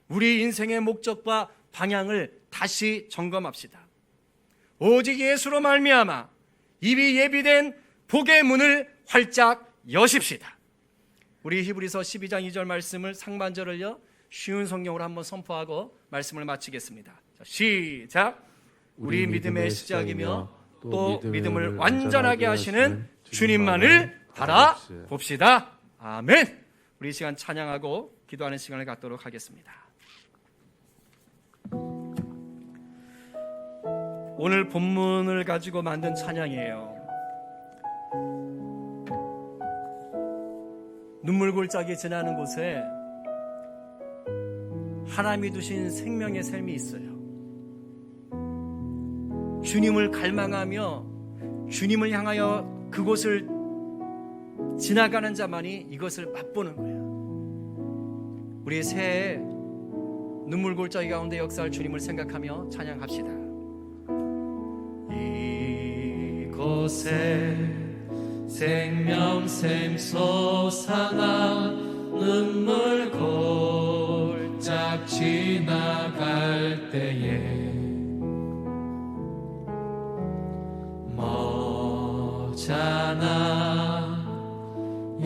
우리 인생의 목적과 방향을 다시 점검합시다. 오직 예수로 말미암아 이미 예비된 복의 문을 활짝 여십시다. 우리 히브리서 12장 2절 말씀을 상반절을요 쉬운 성경으로 한번 선포하고 말씀을 마치겠습니다. 자, 시작. 우리 믿음의 시작이며 또 믿음을 완전하게 하시는 주님만을 바라봅시다. 아멘. 우리 이 시간 찬양하고 기도하는 시간을 갖도록 하겠습니다. 오늘 본문을 가지고 만든 찬양이에요. 눈물골짜기 지나는 곳에 하나님이 두신 생명의 샘이 있어요. 주님을 갈망하며 주님을 향하여 그곳을 지나가는 자만이 이것을 맛보는 거예요. 우리 새해에 눈물골짜기 가운데 역사할 주님을 생각하며 찬양합시다. 이곳에 생명샘 솟아나 눈물골짝 지나갈 때에 머잖아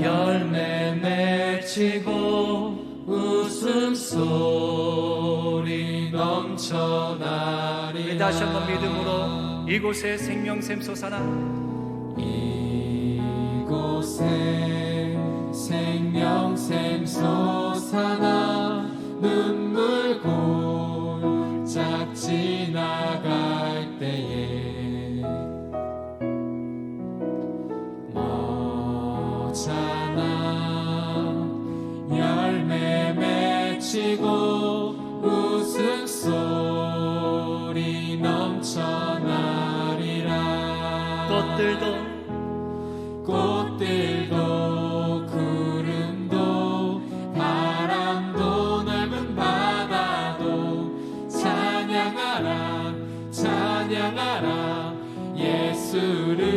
열매 맺히고 웃음소리 넘쳐나리라. 다시 한번 믿음으로 이곳에 생명샘 솟아나 이곳에 생명샘 솟아나 눈물 골짝 지나갈 때에 머잖아 열매 맺히고 웃음소리 넘쳐나리라. 꽃들도 구름도 바람도 넓은 바다도 찬양하라 찬양하라 예수를.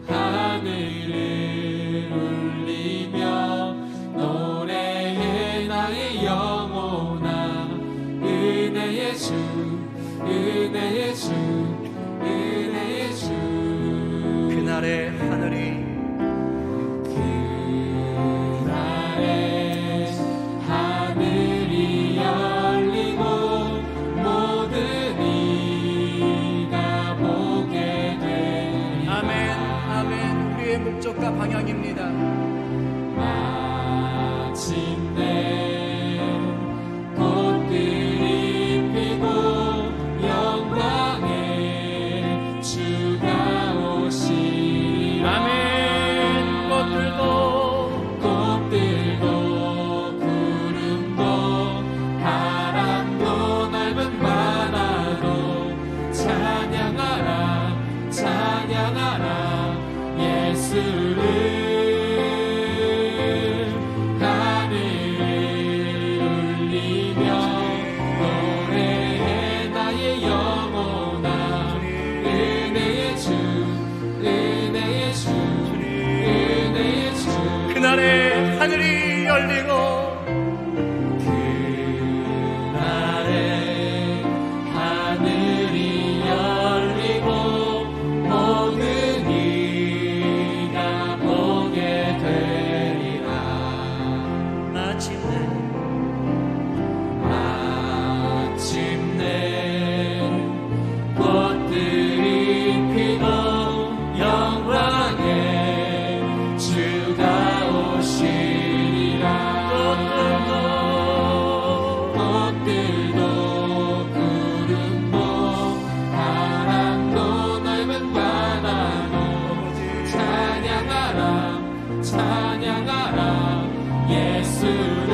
하늘을 울리며 노래해 나의 영혼아 은혜의 주 은혜의 주 은혜의 주. 그날의 하늘이 열리고 모든 이가 보게 되리라. 아멘 아멘. 우리의 목적과 방향입니다. 마침내 꽃들이 피고 영광의 주가 오시리라. 아멘. 꽃들도 구름도 바람도 넓은 바다도 찬양하라 찬양하라 예수를. 하늘을 울리며 노래해 나의 영혼아 은혜의 주 은혜의 주 은혜의 주. 그날의 하늘이 열리고 그날에 하늘이 열리고 모든 이가 보게 되리라. 오시리라 꽃들도 구름도 바람도 넓은 바다도 찬양하라 찬양하라 예수를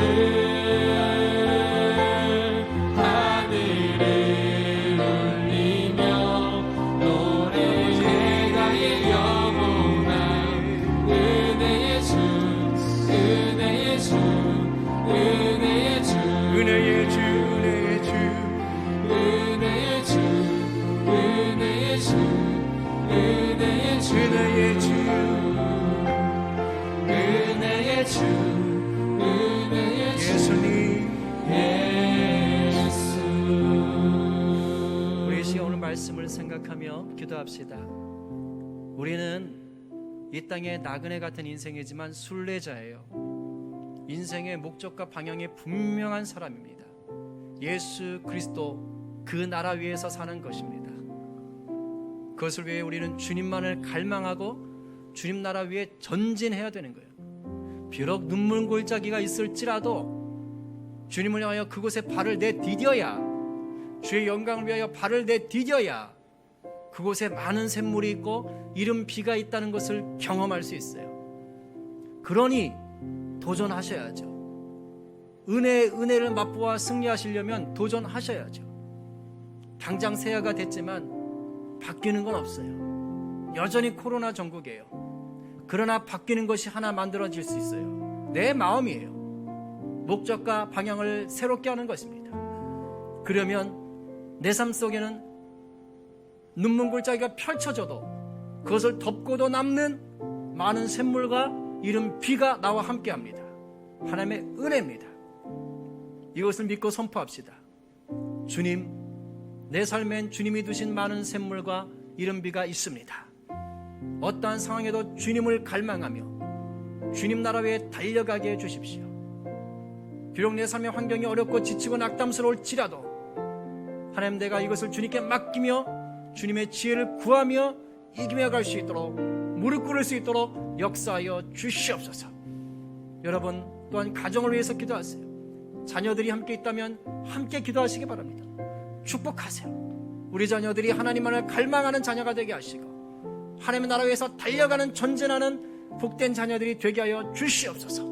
하늘을 울리며 노래해가의 영원한 은혜의 주 은혜의 주 은혜의 주 은혜의 주 은혜의 주 은혜의 주 은혜의 주 은혜의 주 은혜의 주 은혜의 주 예수님. 예수 우리 이 시간 오늘 말씀을 생각하며 기도합시다. 우리는 이 땅의 나그네 같은 인생이지만 순례자예요. 인생의 목적과 방향이 분명한 사람입니다. 예수 그리스도 그 나라 위에서 사는 것입니다. 그것을 위해 우리는 주님만을 갈망하고 주님 나라 위에 전진해야 되는 거예요. 비록 눈물 골짜기가 있을지라도 주님을 향하여 그곳에 발을 내디뎌야, 주의 영광을 위하여 발을 내디뎌야 그곳에 많은 샘물이 있고 이른 비가 있다는 것을 경험할 수 있어요. 그러니 도전하셔야죠. 은혜를 맛보아 승리하시려면 도전하셔야죠. 당장 새해가 됐지만 바뀌는 건 없어요. 여전히 코로나 전국이에요. 그러나 바뀌는 것이 하나 만들어질 수 있어요. 내 마음이에요. 목적과 방향을 새롭게 하는 것입니다. 그러면 내 삶 속에는 눈문골짜기가 펼쳐져도 그것을 덮고도 남는 많은 샘물과 이른 비가 나와 함께합니다. 하나님의 은혜입니다. 이것을 믿고 선포합시다. 주님, 내 삶엔 주님이 두신 많은 샘물과 이른 비가 있습니다. 어떠한 상황에도 주님을 갈망하며 주님 나라 위에 달려가게 해주십시오. 비록 내 삶의 환경이 어렵고 지치고 낙담스러울지라도 하나님, 내가 이것을 주님께 맡기며 주님의 지혜를 구하며 이기며 갈 수 있도록, 무릎 꿇을 수 있도록 역사하여 주시옵소서. 여러분 또한 가정을 위해서 기도하세요. 자녀들이 함께 있다면 함께 기도하시기 바랍니다. 축복하세요. 우리 자녀들이 하나님만을 갈망하는 자녀가 되게 하시고 하나님의 나라 위에서 달려가는 전진하는 복된 자녀들이 되게 하여 주시옵소서.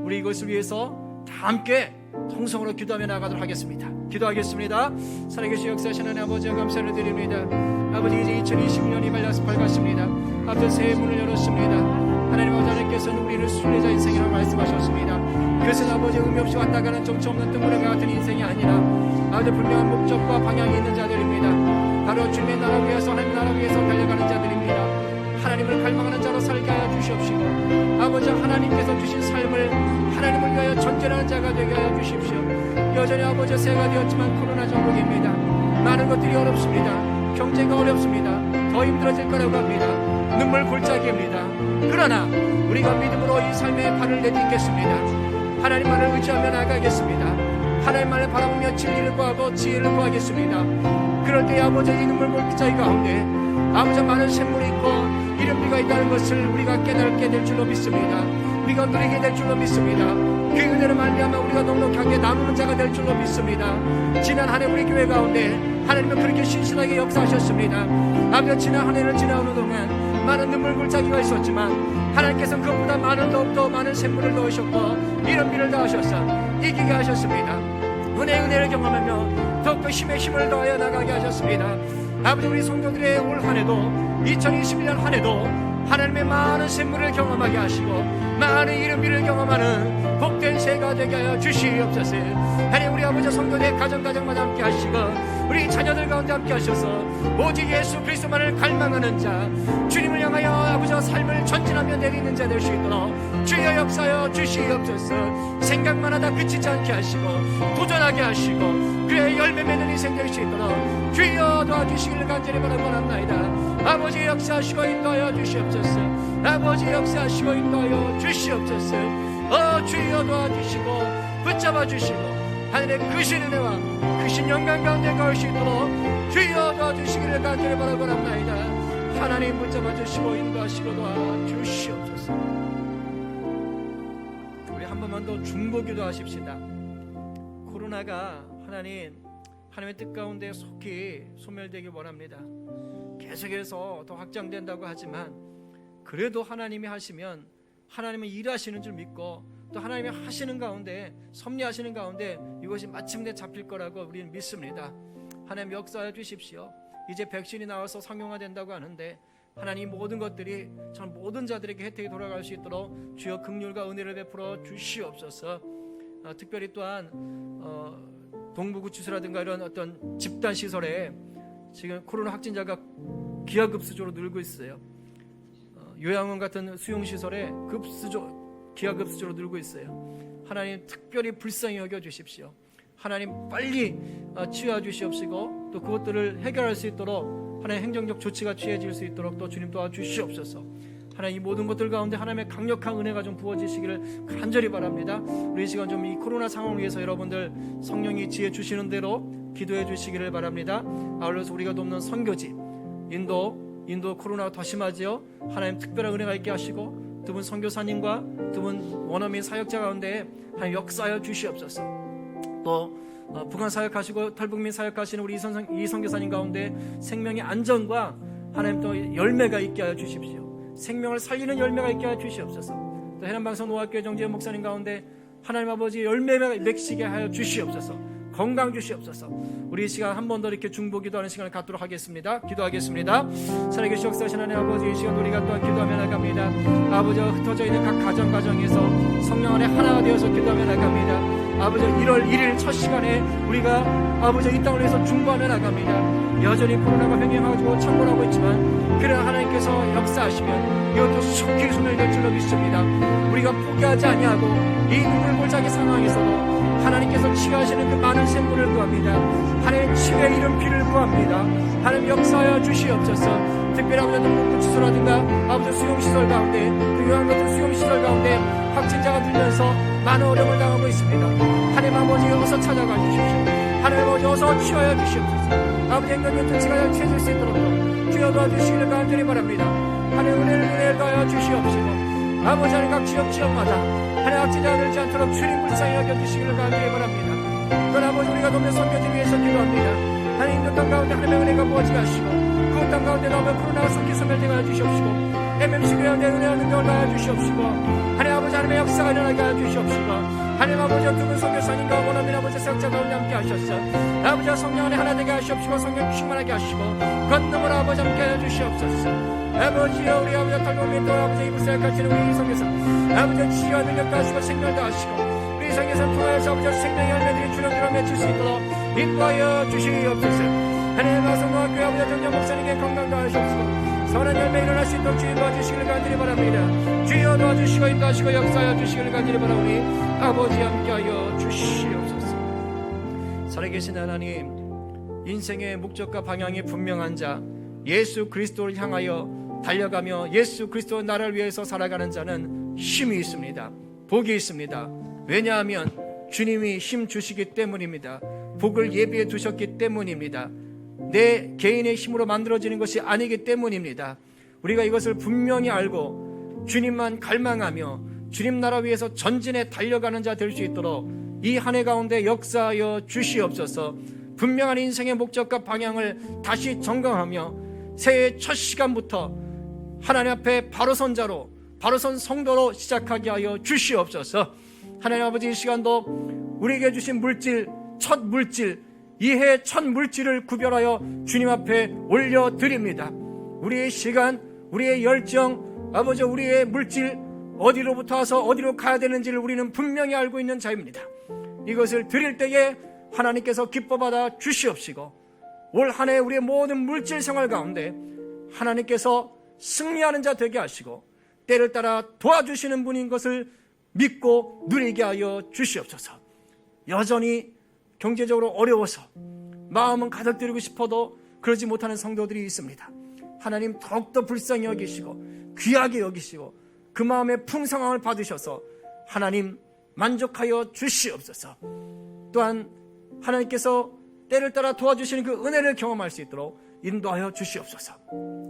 우리 이것을 위해서 다 함께 통성으로 기도하며 나아가도록 하겠습니다. 기도하겠습니다. 살아계신 역사하시는 하나님 아버지, 감사를 드립니다. 아버지, 이제 2022년이 말라서 밝았습니다. 앞서 새해 문을 열었습니다. 하나님 아버지, 하나님께서는 우리를 순례자 인생이라고 말씀하셨습니다. 그것은 아버지 의미 없이 왔다 가는 정처 없는 뜬구름 같은 인생이 아니라 아버지 분명한 목적과 방향이 있는 자들입니다. 바로 주님의 나라 위에서, 하나님 나라 위에서 달려가는 자들입니다. 하나님을 갈망하는 자로 살게 하여 주시옵시고 아버지, 하나님께서 주신 삶을 하나님을 위하여 전진하는 자가 되게 하여 주십시오. 여전히 아버지 새해가 되었지만 코로나 전국입니다. 많은 것들이 어렵습니다. 경제가 어렵습니다. 더 힘들어질 거라고 합니다. 눈물 골짜기입니다. 그러나 우리가 믿음으로 이 삶에 발을 내딛겠습니다. 하나님만을 의지하며 나가겠습니다. 하나님만을 바라보며 진리를 구하고 지혜를 구하겠습니다. 그럴 때 아버지, 이 눈물 골짜기 가운데 아버지 많은 샘물이 있고 이른 비가 있다는 것을 우리가 깨닫게 될 줄로 믿습니다. 우리가 누리게 될 줄로 믿습니다. 그 은혜로 말미암아 우리가 넉넉하게 나누는 자가 될 줄로 믿습니다. 지난 한 해 우리 교회 가운데 하나님은 그렇게 신실하게 역사하셨습니다. 아버지, 지난 한 해를 지나오는 동안 많은 눈물 골짜기가 있었지만 하나님께서 그것보다 더욱더 많은 샘물을 넣으셨고 이른 비를 더하셔서 이기게 하셨습니다. 은혜를 경험하며 더욱더 힘을 더하여 나가게 하셨습니다. 아버지, 우리 성도들의 올 한 해도 2021년 한 해도 하나님의 많은 샘물을 경험하게 하시고 많은 이른 비를 경험하는 복된 새해가 되게 하여 주시옵소서. 하나님, 우리 아버지 성도들의 가정마다 함께 하시고 우리 자녀들 가운데 함께 하셔서 오직 예수 그리스도만을 갈망하는 자, 주님을 향하여 아버지와 삶을 전진하며 내리는 자 될 수 있도록 주여 역사하여 주시옵소서. 생각만 하다 그치지 않게 하시고 도전하게 하시고 그의 열매 맺는 인생 될 수 있도록 주여 도와주시기를 간절히 바라옵나이다. 아버지, 역사하시고 인도하여 주시옵소서. 아버지, 역사하시고 인도하여 주시옵소서. 주여 도와주시고 붙잡아 주시고 하늘의 크신 은혜와 크신 영광 가운데 가올 수 있도록 주여 도와주시기를 간절히 바라옵나이다. 하나님 붙잡아 주시고 인도하시고 도와주시옵소서. 번만 더 중보기도 하십시다. 코로나가 하나님의 뜻 가운데 속히 소멸되길 원합니다. 계속해서 더 확장된다고 하지만 그래도 하나님이 하시면 하나님은 일하시는 줄 믿고 또 하나님이 하시는 가운데 섭리하시는 가운데 이것이 마침내 잡힐 거라고 우리는 믿습니다. 하나님 역사해 주십시오. 이제 백신이 나와서 상용화된다고 하는데 하나님 모든 것들이 전 모든 자들에게 혜택이 돌아갈 수 있도록 주여 긍휼과 은혜를 베풀어 주시옵소서. 특별히 또한 동부구치소라든가 이런 어떤 집단 시설에 지금 코로나 확진자가 기하급수적으로 늘고 있어요. 요양원 같은 수용시설에 기하급수적으로 늘고 있어요. 하나님 특별히 불쌍히 여겨 주십시오. 하나님 빨리 치유해 주시옵시고 또 그것들을 해결할 수 있도록 하나님 행정적 조치가 취해질 수 있도록 또 주님 도와주시옵소서. 하나님 이 모든 것들 가운데 하나님의 강력한 은혜가 좀 부어지시기를 간절히 바랍니다. 우리 이 시간 좀 이 코로나 상황을 위해서 여러분들 성령이 지혜 주시는 대로 기도해 주시기를 바랍니다. 아울러서 우리가 돕는 선교지 인도 코로나가 더 심하지요. 하나님 특별한 은혜가 있게 하시고 두 분 선교사님과 두 분 원어민 사역자 가운데 하나님 역사하여 주시옵소서. 또 북한 사역하시고 탈북민 사역하시는 우리 이 선교사님 가운데 생명의 안전과 하나님 또 열매가 있게 하여 주십시오. 생명을 살리는 열매가 있게 하여 주시옵소서. 또 해남방송 노학교회 정재현 목사님 가운데 하나님 아버지 열매가 맺히게 하여 주시옵소서. 건강 주시옵소서. 우리 이 시간 한 번 더 이렇게 중보기도하는 시간을 갖도록 하겠습니다. 기도하겠습니다. 살아계신 역사하신 하나님 아버지, 이 시간 우리가 또한 기도하며 나갑니다. 아버지와 흩어져 있는 각 가정에서 성령 안에 하나가 되어서 기도하며 나갑니다. 아버지 1월 1일 첫 시간에 우리가 아버지 이 땅을 위해서 중보하며 나갑니다. 여전히 코로나가 횡행하고 창궐하고 있지만 그러나 하나님께서 역사하시면 이것도 속히 소멸될 줄로 믿습니다. 우리가 포기하지 아니하고 이 눈물골짜기 상황에서도 하나님께서 치유하시는 그 많은 생물을 구합니다. 하나님 치유의 이름 피를 구합니다. 하나님 역사하여 주시옵소서. 특별히 아버지 동부구치소라든가 아버지 수용시설 가운데 그 요양 같은 수용시설 가운데 확진자가 늘면서 많은 어려움을 당하고 있습니다. 하나님 아버지 어서 찾아가 주십시오. 하나님 아버지 어서 치유하여 주시옵소서. 아버지 행동의 통치가 채질 수 있도록 주여 도와주시기를 간절히 바랍니다. 하나님 은혜를 가하여 주시옵시고 아버지 하나님 각 지역마다 하나님 확진자가 늘지 않도록 주님 불쌍히 여겨주시기를 간절히 바랍니다. 그러나 아버지 우리가 돕는 선교지를 위해서 기도합니다. 하나님 그 땅 가운데 하나님의 은혜가 부어지게 하시고 그 땅 가운데 나오면 코로나가 속히 소멸되게 하여 주시옵시고 MMC 교회의 은혜와 능력을 가하여 주시옵시고 하나님 아버지 하나님의 역사가 일어나게 하여 주시옵시고 하나님 아버지 두 분 선교사님과 원어민 아버지 사역자 가운데 함께 하셨어. 아버지와 성령 안에 하나 되게 하시옵시고 성령 충만하게 하시고 건너물 아버지 함께 하여 주시옵소서. 아버지여 우리 아버지 탈북민 또 아버지 이불 사역하시는 우리 성교사 아버지 치유와 능력도 하시고 생명도 하시고 우리 성교사 통하여서 아버지 생명의 열매들이 주렁주렁 맺힐 수 있도록 인도하여 주시옵소서. 하나님 마성노학교회 아버지 정녕 목사님께 건강도 하시옵시고 선한 열매 일어날 수 있도록 주여 도와주시기를 간절히 바랍니다. 주여 도와주시고 인도하시고 역사하여 주시기를 간절히 바라오니 아버지 함께하여 주시옵소서. 살아계신 하나님, 인생의 목적과 방향이 분명한 자 예수 그리스도를 향하여 달려가며 예수 그리스도의 나라를 위해서 살아가는 자는 힘이 있습니다. 복이 있습니다. 왜냐하면 주님이 힘 주시기 때문입니다. 복을 예비해 두셨기 때문입니다. 내 개인의 힘으로 만들어지는 것이 아니기 때문입니다. 우리가 이것을 분명히 알고 주님만 갈망하며 주님 나라 위해서 전진해 달려가는 자 될 수 있도록 이 한 해 가운데 역사하여 주시옵소서. 분명한 인생의 목적과 방향을 다시 점검하며 새해 첫 시간부터 하나님 앞에 바로 선 자로 바로 선 성도로 시작하게 하여 주시옵소서. 하나님 아버지 이 시간도 우리에게 주신 물질 첫 물질 이해 첫 물질을 구별하여 주님 앞에 올려드립니다. 우리의 시간 우리의 열정 아버지 우리의 물질 어디로부터 와서 어디로 가야 되는지를 우리는 분명히 알고 있는 자입니다. 이것을 드릴 때에 하나님께서 기뻐받아 주시옵시고 올 한 해 우리의 모든 물질 생활 가운데 하나님께서 승리하는 자 되게 하시고 때를 따라 도와주시는 분인 것을 믿고 누리게 하여 주시옵소서. 여전히 경제적으로 어려워서 마음은 가득 드리고 싶어도 그러지 못하는 성도들이 있습니다. 하나님 더욱더 불쌍히 여기시고 귀하게 여기시고 그 마음의 풍성함을 받으셔서 하나님 만족하여 주시옵소서. 또한 하나님께서 때를 따라 도와주시는 그 은혜를 경험할 수 있도록 인도하여 주시옵소서.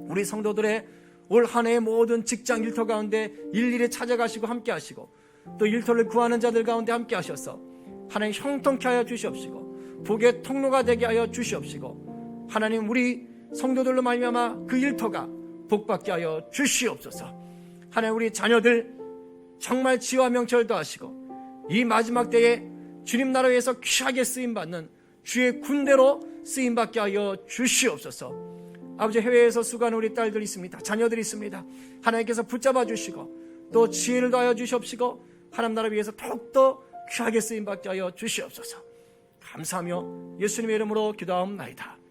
우리 성도들의 올 한 해의 모든 직장 일터 가운데 일일이 찾아가시고 함께 하시고 또 일터를 구하는 자들 가운데 함께 하셔서 하나님 형통케 하여 주시옵시고 복의 통로가 되게 하여 주시옵시고 하나님 우리 성도들로 말미암아 그 일터가 복받게 하여 주시옵소서. 하나님 우리 자녀들 정말 지혜와 명철을 더하시고 이 마지막 때에 주님 나라에서 귀하게 쓰임받는 주의 군대로 쓰임받게 하여 주시옵소서. 아버지 해외에서 수고하는 우리 딸들이 있습니다. 자녀들이 있습니다. 하나님께서 붙잡아 주시고 또 지혜를 더하여 주시옵시고 하나님 나라 위해서 더욱더 귀하게 쓰임받게 하여 주시옵소서. 감사하며 예수님의 이름으로 기도하옵나이다.